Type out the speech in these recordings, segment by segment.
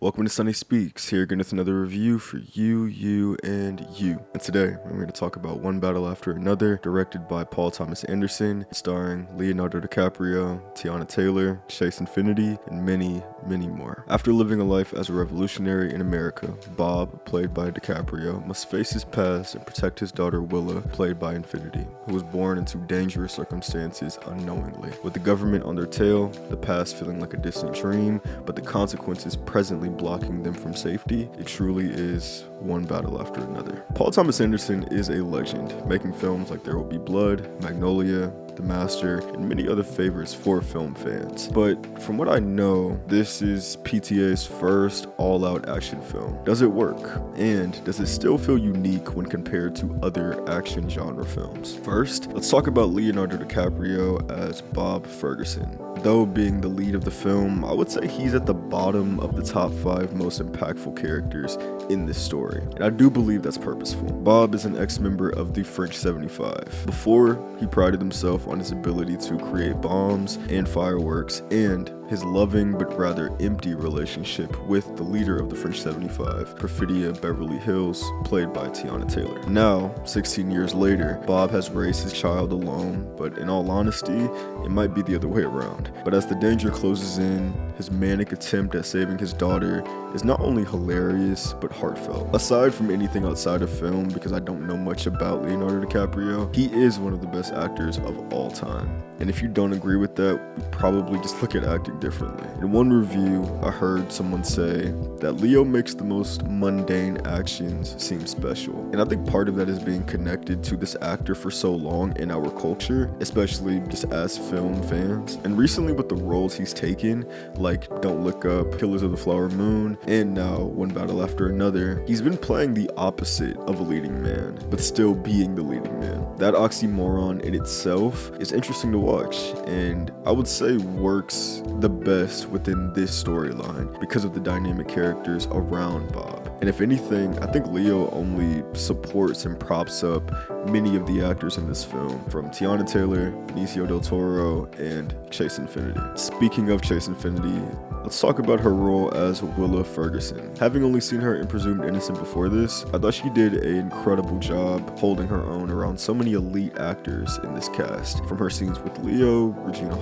Welcome to SunnySpeaks, here again with another review for you, and you. And today, we're going to talk about One Battle After Another, directed by Paul Thomas Anderson, starring Leonardo DiCaprio, Teyana Taylor, Chase Infiniti, and many more. After living a life as a revolutionary in America, Bob, played by DiCaprio, must face his past and protect his daughter Willa, played by Infiniti, who was born into dangerous circumstances unknowingly. With the government on their tail, the past feeling like a distant dream, but the consequences presently blocking them from safety, it truly is one battle after another. Paul Thomas Anderson is a legend, making films like There Will Be Blood, Magnolia, The Master, and many other favorites for film fans. But from what I know, this is PTA's first all-out action film. Does it work? And does it still feel unique when compared to other action genre films? First, let's talk about Leonardo DiCaprio as Bob Ferguson. Though being the lead of the film, I would say he's at the bottom of the top 5 most impactful characters in this story, and I do believe that's purposeful. Bob is an ex-member of the French 75. Before, he prided himself on his ability to create bombs and fireworks, and his loving but rather empty relationship with the leader of the French 75, Perfidia Beverly Hills, played by Teyana Taylor. Now, 16 years later, Bob has raised his child alone, but in all honesty, it might be the other way around. But as the danger closes in, his manic attempt at saving his daughter is not only hilarious, but heartfelt. Aside from anything outside of film, because I don't know much about Leonardo DiCaprio, he is one of the best actors of all time. And if you don't agree with that, we probably just look at acting differently. In one review, I heard someone say that Leo makes the most mundane actions seem special. And I think part of that is being connected to this actor for so long in our culture, especially just as film fans. And recently with the roles he's taken, like Don't Look Up, Killers of the Flower Moon, and now One Battle After Another, he's been playing the opposite of a leading man, but still being the leading man. That oxymoron in itself is interesting to watch, and I would say works the best within this storyline because of the dynamic characters around Bob. And if anything, I think Leo only supports and props up many of the actors in this film, from Teyana Taylor, Benecio del Toro, and Chase Infiniti. Speaking of Chase Infiniti, let's talk about her role as Willa Ferguson. Having only seen her in Presumed Innocent before this, I thought she did an incredible job holding her own around so many elite actors in this cast. From her scenes with Leo, Regina,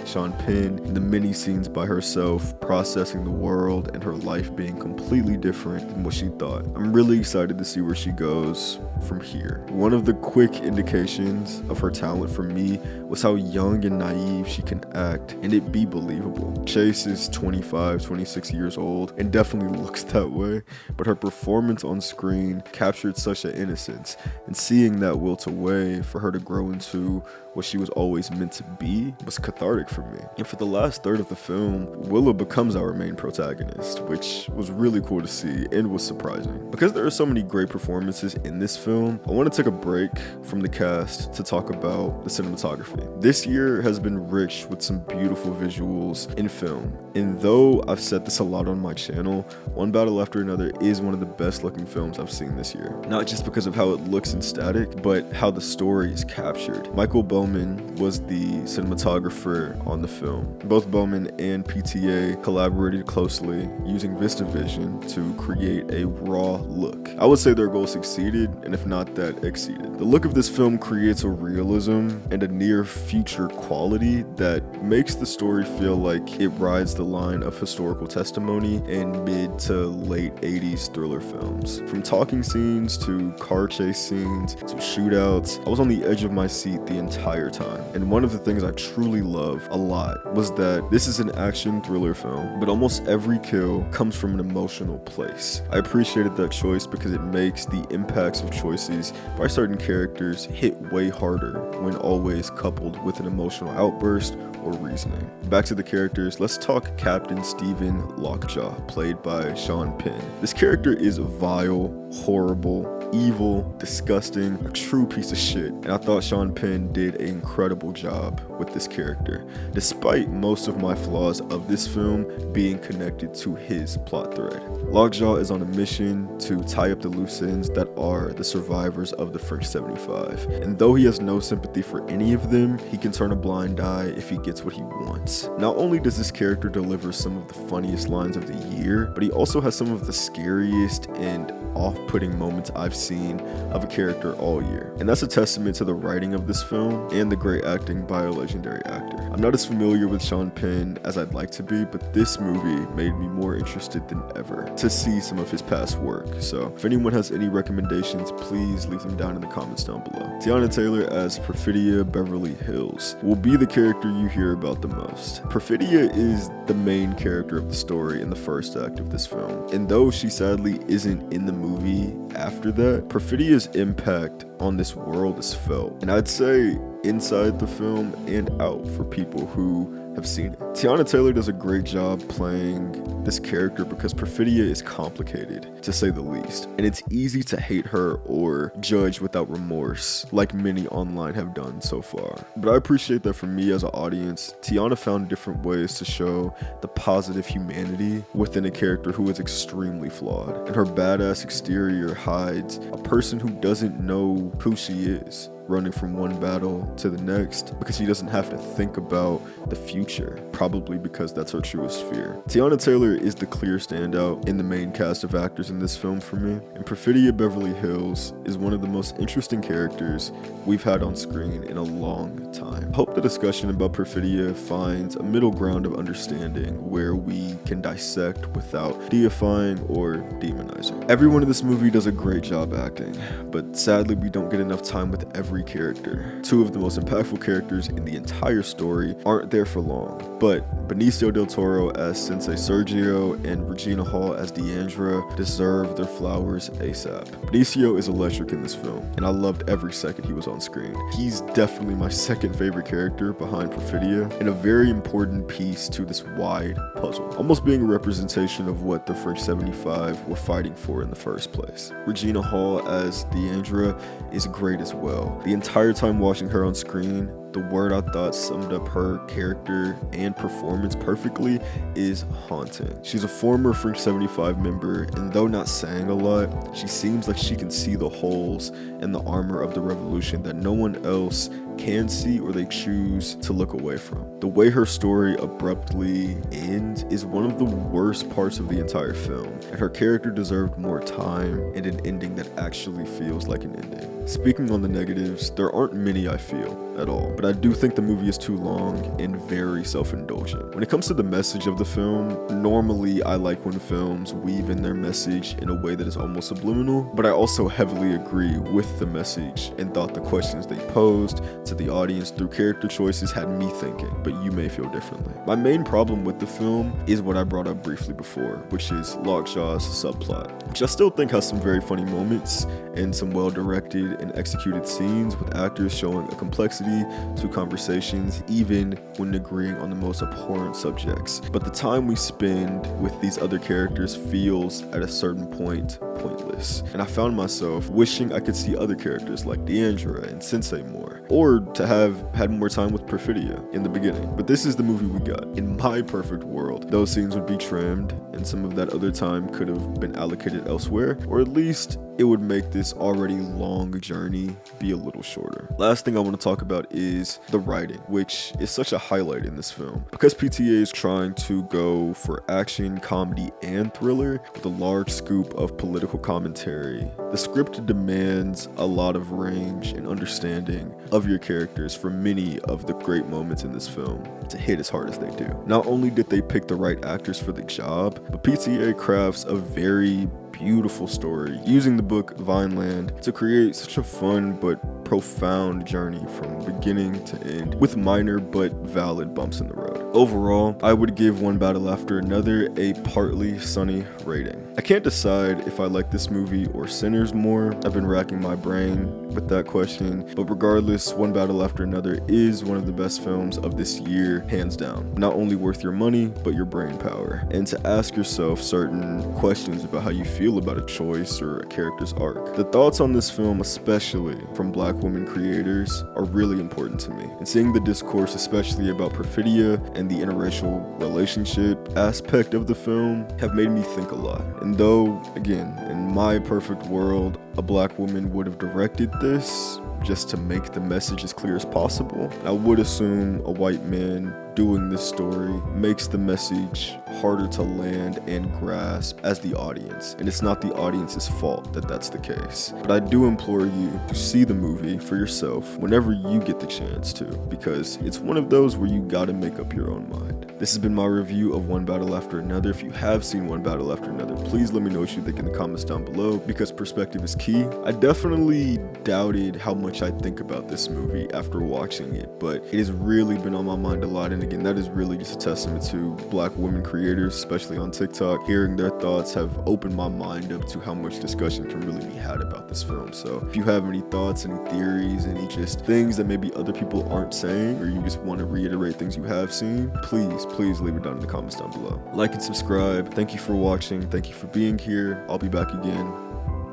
Sean Penn, and the many scenes by herself processing the world and her life being completely different than what she thought. I'm really excited to see where she goes from here. One of the quick indications of her talent for me was how young and naive she can act and it be believable. Chase is 25, 26 years old and definitely looks that way, but her performance on screen captured such an innocence, and seeing that wilt away for her to grow into what she was always meant to be was cathartic for me. And for the last third of the film, Willa becomes our main protagonist, which was really cool to see and was surprising. Because there are so many great performances in this film, I want to take a break from the cast to talk about the cinematography. This year has been rich with some beautiful visuals in film, and though I've said this a lot on my channel, One Battle After Another is one of the best looking films I've seen this year. Not just because of how it looks in static, but how the story is captured. Michael Bowman was the cinematographer on the film. Both Bowman and PTA collaborated closely using VistaVision to create a raw look. I would say their goal succeeded, and if not that, exceeded. The look of this film creates a realism and a near future quality that makes the story feel like it rides the line of historical testimony and mid to late 80s thriller films. From talking scenes to car chase scenes to shootouts, I was on the edge of my seat the entire time. And one of the things I truly love a lot was that this is an action thriller film, but almost every kill comes from an emotional place. I appreciated that choice because it makes the impacts of choices by certain characters hit way harder when always coupled with an emotional outburst or reasoning. Back to the characters, let's talk Captain Stephen Lockjaw, played by Sean Penn. This character is vile, horrible, evil, disgusting, a true piece of shit. And I thought Sean Penn did an incredible job with this character, despite most of my flaws of this film being connected to his plot thread. Lockjaw is on a mission to tie up the loose ends that are the survivors of the French 75. And though he has no sympathy for any of them, he can turn a blind eye if he gets what he wants. Not only does this character deliver some of the funniest lines of the year, but he also has some of the scariest and off-putting moments I've seen of a character all year. And that's a testament to the writing of this film and the great acting by a legendary actor. I'm not as familiar with Sean Penn as I'd like to be, but this movie made me more interested than ever to see some of his past work. So if anyone has any recommendations, please leave them down in the comments down below. Teyana Taylor as Perfidia Beverly Hills will be the character you hear about the most. Perfidia is the main character of the story in the first act of this film, and though she sadly isn't in the movie after that, Perfidia's impact on this world is felt, and I'd say inside the film and out for people who have seen it. Teyana Taylor does a great job playing this character because Perfidia is complicated, to say the least, and it's easy to hate her or judge without remorse, like many online have done so far. But I appreciate that for me as an audience, Teyana found different ways to show the positive humanity within a character who is extremely flawed, and her badass exterior hides a person who doesn't know who she is, running from one battle to the next because she doesn't have to think about the future, probably because that's her truest fear. Teyana Taylor is the clear standout in the main cast of actors in this film for me, and Perfidia Beverly Hills is one of the most interesting characters we've had on screen in a long time. I hope the discussion about Perfidia finds a middle ground of understanding where we can dissect without deifying or demonizing. Everyone in this movie does a great job acting, but sadly we don't get enough time with every character. Two of the most impactful characters in the entire story aren't there for long, but Benicio del Toro as Sensei Sergio and Regina Hall as Deandra deserve their flowers ASAP. Benicio is electric in this film, and I loved every second he was on screen. He's definitely my second favorite character behind Perfidia, and a very important piece to this wide puzzle, almost being a representation of what the French 75 were fighting for in the first place. Regina Hall as Deandra is great as well. The entire time watching her on screen, the word I thought summed up her character and performance perfectly is haunting. She's a former French 75 member, and though not saying a lot, she seems like she can see the holes in the armor of the revolution that no one else can see or they choose to look away from. The way her story abruptly ends is one of the worst parts of the entire film, and her character deserved more time and an ending that actually feels like an ending. Speaking on the negatives, there aren't many I feel at all, but I do think the movie is too long and very self-indulgent. When it comes to the message of the film, normally I like when films weave in their message in a way that is almost subliminal, but I also heavily agree with the message and thought the questions they posed to the audience through character choices had me thinking, but you may feel differently. My main problem with the film is what I brought up briefly before, which is Lockjaw's subplot, which I still think has some very funny moments and some well-directed and executed scenes with actors showing a complexity to conversations even when agreeing on the most abhorrent subjects. But the time we spend with these other characters feels at a certain point pointless, and I found myself wishing I could see other characters like Deandra and Sensei more, or to have had more time with Perfidia in the beginning. But this is the movie we got. In my perfect world, those scenes would be trimmed and some of that other time could have been allocated elsewhere, or at least it would make this already long journey be a little shorter. Last thing I want to talk about is the writing, which is such a highlight in this film. Because PTA is trying to go for action, comedy, and thriller with a large scoop of political commentary, the script demands a lot of range and understanding of your characters for many of the great moments in this film to hit as hard as they do. Not only did they pick the right actors for the job, but PTA crafts a very beautiful story using the book Vineland to create such a fun but profound journey from beginning to end with minor but valid bumps in the road. Overall, I would give One Battle After Another a partly sunny rating. I can't decide if I like this movie or Sinners more. I've been racking my brain with that question, but regardless, One Battle After Another is one of the best films of this year, hands down. Not only worth your money, but your brain power. And to ask yourself certain questions about how you feel feel about a choice or a character's arc. The thoughts on this film, especially from Black women creators, are really important to me. And seeing the discourse, especially about Perfidia and the interracial relationship aspect of the film, have made me think a lot. And though, again, in my perfect world, a Black woman would have directed this just to make the message as clear as possible, I would assume a white man doing this story makes the message harder to land and grasp as the audience, and it's not the audience's fault that that's the case. But I do implore you to see the movie for yourself whenever you get the chance to, because it's one of those where you gotta make up your own mind. This has been my review of One Battle After Another. If you have seen One Battle After Another, please let me know what you think in the comments down below, because perspective is key. I definitely doubted how much I think about this movie after watching it, but it has really been on my mind a lot. And again, that is really just a testament to Black women creators, especially on TikTok. Hearing their thoughts have opened my mind up to how much discussion can really be had about this film. So if you have any thoughts, any theories, any just things that maybe other people aren't saying, or you just want to reiterate things you have seen, please leave it down in the comments down below. Like and subscribe. Thank you for watching. Thank you for being here. I'll be back again.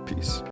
Peace.